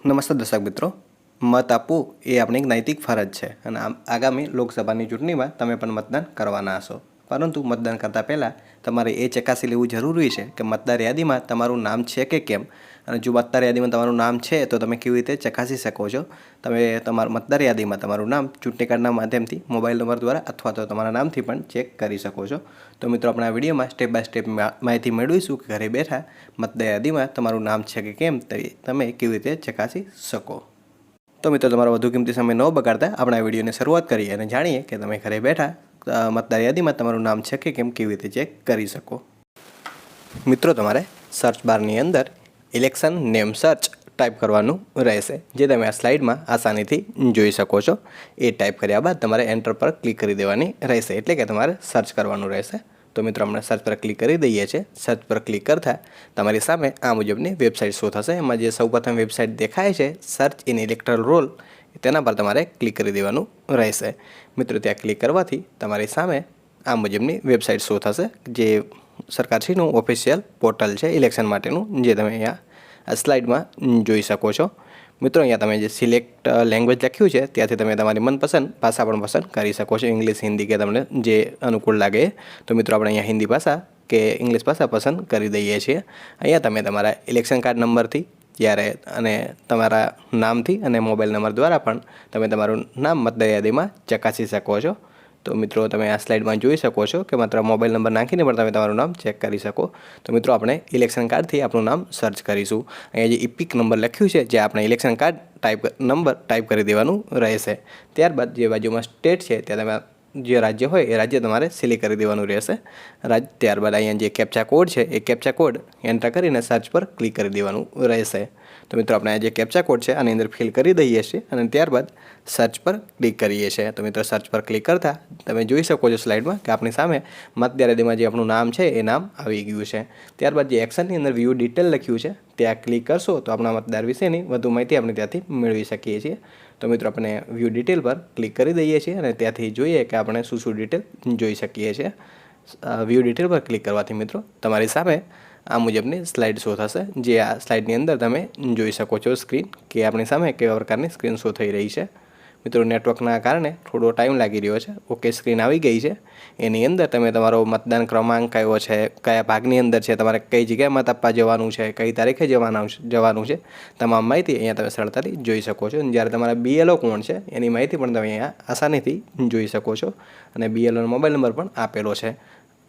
નમસ્તે દર્શક મિત્રો, મત આપવું એ આપણી એક નૈતિક ફરજ છે અને આગામી લોકસભાની ચૂંટણીમાં તમે પણ મતદાન કરવાના હશો. પરંતુ મતદાન કરતાં પહેલાં તમારે એ ચકાસી લેવું જરૂરી છે કે મતદાર યાદીમાં તમારું નામ છે કે કેમ. અને જો મતદાર યાદીમાં તમારું નામ છે તો તમે કેવી રીતે ચકાસી શકો છો. તમે તમારા મતદાર યાદીમાં તમારું નામ ચૂંટણી કાર્ડના માધ્યમથી મોબાઈલ નંબર દ્વારા અથવા તો તમારા નામથી પણ ચેક કરી શકો છો. તો મિત્રો, આપણે આ વિડીયોમાં સ્ટેપ બાય સ્ટેપ માહિતી મેળવીશું કે ઘરે બેઠા મતદાર યાદીમાં તમારું નામ છે કે કેમ તમે કેવી રીતે ચકાસી શકો. તો મિત્રો, તમારો વધુ કિંમતી સમય ન બગાડતા આપણે આ વિડીયોની શરૂઆત કરીએ અને જાણીએ કે તમે ઘરે બેઠા મતદાર યાદીમાં તમારું નામ છે કે કેમ કેવી રીતે ચેક કરી શકો. મિત્રો, તમારે સર્ચ બારની અંદર ઇલેક્શન નેમ સર્ચ ટાઈપ કરવાનું રહેશે, જે તમે આ સ્લાઇડમાં આસાનીથી જોઈ શકો છો. એ ટાઈપ કર્યા બાદ તમારે એન્ટર પર ક્લિક કરી દેવાની રહેશે, એટલે કે તમારે સર્ચ કરવાનું રહેશે. તો મિત્રો, આપણે સર્ચ પર ક્લિક કરી દઈએ છીએ. સર્ચ પર ક્લિક કરતાં તમારી સામે આ મુજબની વેબસાઇટ શો થશે. એમાં જે સૌપ્રથમ વેબસાઇટ દેખાય છે સર્ચ ઇન ઇલેક્ટરલ રોલ, તેના પર તમારે ક્લિક કરી દેવાનું રહેશે. મિત્રો, ત્યાં ક્લિક કરવાથી તમારી સામે આ મુજબની વેબસાઇટ શો થશે, જે સરકારશ્રીનું ઓફિશિયલ પોર્ટલ છે ઇલેક્શન માટેનું, જે તમે અહીંયા આ સ્લાઇડમાં જોઈ શકો છો. મિત્રો, અહીંયા તમે જે સિલેક્ટ લેંગ્વેજ લખ્યું છે ત્યાંથી તમે તમારી મનપસંદ ભાષા પણ પસંદ કરી શકો છો, ઇંગ્લિશ, હિન્દી કે તમને જે અનુકૂળ લાગે. તો મિત્રો, આપણે અહીંયા હિન્દી ભાષા કે ઇંગ્લિશ ભાષા પસંદ કરી દઈએ છીએ. અહીંયા તમે તમારા ઇલેક્શન કાર્ડ નંબરથી અને તમારા નામથી અને મોબાઈલ નંબર દ્વારા પણ તમે તમારું નામ મતદાર યાદીમાં ચકાસી શકો છો. તો મિત્રો, તમે આ સ્લાઇડમાં જોઈ શકો છો કે માત્ર મોબાઈલ નંબર નાખીને પણ તમે તમારું નામ ચેક કરી શકો. તો મિત્રો, આપણે ઇલેક્શન કાર્ડથી આપણું નામ સર્ચ કરીશું. અહીંયા જે ઇપિક નંબર લખ્યું છે, જે આપણે ઇલેક્શન કાર્ડ નંબર ટાઈપ કરી દેવાનું રહેશે. ત્યારબાદ જે બાજુમાં સ્ટેટ છે ત્યાં તમે જે રાજ્ય હોય એ રાજ્ય તમારે સિલેક્ટ કરી દેવાનું રહેશે. ત્યારબાદ અહીંયા જે કેપ્ચા કોડ છે એ કેપ્ચા કોડ એન્ટર કરીને સર્ચ પર ક્લિક કરી દેવાનું રહેશે. તો મિત્રો, આપણે આ જે કેપ્ચા કોડ છે આની અંદર ફિલ કરી દઈએ છીએ અને ત્યારબાદ સર્ચ પર ક્લિક કરીએ છીએ. તો મિત્રો, સર્ચ પર ક્લિક કરતાં તમે જોઈ શકો છો સ્લાઇડમાં કે આપણી સામે મતદાર યાદીમાં જે આપણું નામ છે એ નામ આવી ગયું છે. ત્યારબાદ જે એક્શનની અંદર વ્યૂ ડિટેલ લખ્યું છે ત્યાં ક્લિક કરશો તો આપણા મતદાર વિશેની વધુ માહિતી આપણે ત્યાંથી મેળવી શકીએ છીએ. તો મિત્રો, આપણે વ્યૂ ડિટેલ પર ક્લિક કરી દઈએ છીએ અને ત્યાંથી જોઈએ કે આપણે શું ડિટેલ જોઈ શકીએ છીએ. વ્યૂ ડિટેલ પર ક્લિક કરવાથી મિત્રો તમારી સામે આ મુજબની સ્લાઇડ શો થશે, જે આ સ્લાઇડની અંદર તમે જોઈ શકો છો સ્ક્રીન કે આપણી સામે કેવા પ્રકારની સ્ક્રીન શો થઈ રહી છે. મિત્રો, નેટવર્કના કારણે થોડો ટાઈમ લાગી રહ્યો છે. ઓકે, સ્ક્રીન આવી ગઈ છે. એની અંદર તમે તમારો મતદાન ક્રમાંક કયો છે, કયા ભાગની અંદર છે, તમારે કઈ જગ્યાએ મત આપવા જવાનું છે, કઈ તારીખે જવાનું છે, તમામ માહિતી અહીંયા તમે સરળતાથી જોઈ શકો છો. જ્યારે તમારા BLO કોણ છે એની માહિતી પણ તમે અહીંયા આસાનીથી જોઈ શકો છો અને BLOનો મોબાઈલ નંબર પણ આપેલો છે.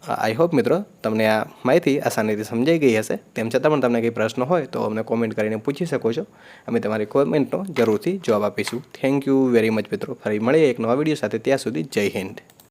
આઈ હોપ મિત્રો તમને આ માહિતી આસાનીથી સમજાઈ ગઈ હશે. તેમ છતાં પણ તમને કંઈ પ્રશ્ન હોય તો અમને કોમેન્ટ કરીને પૂછી શકો છો. અમે તમારી કોમેન્ટનો જરૂરથી જવાબ આપીશું. થેન્ક યુ વેરી મચ મિત્રો. ફરી મળીએ એક નવા વિડીયો સાથે. ત્યાં સુધી જય હિન્દ.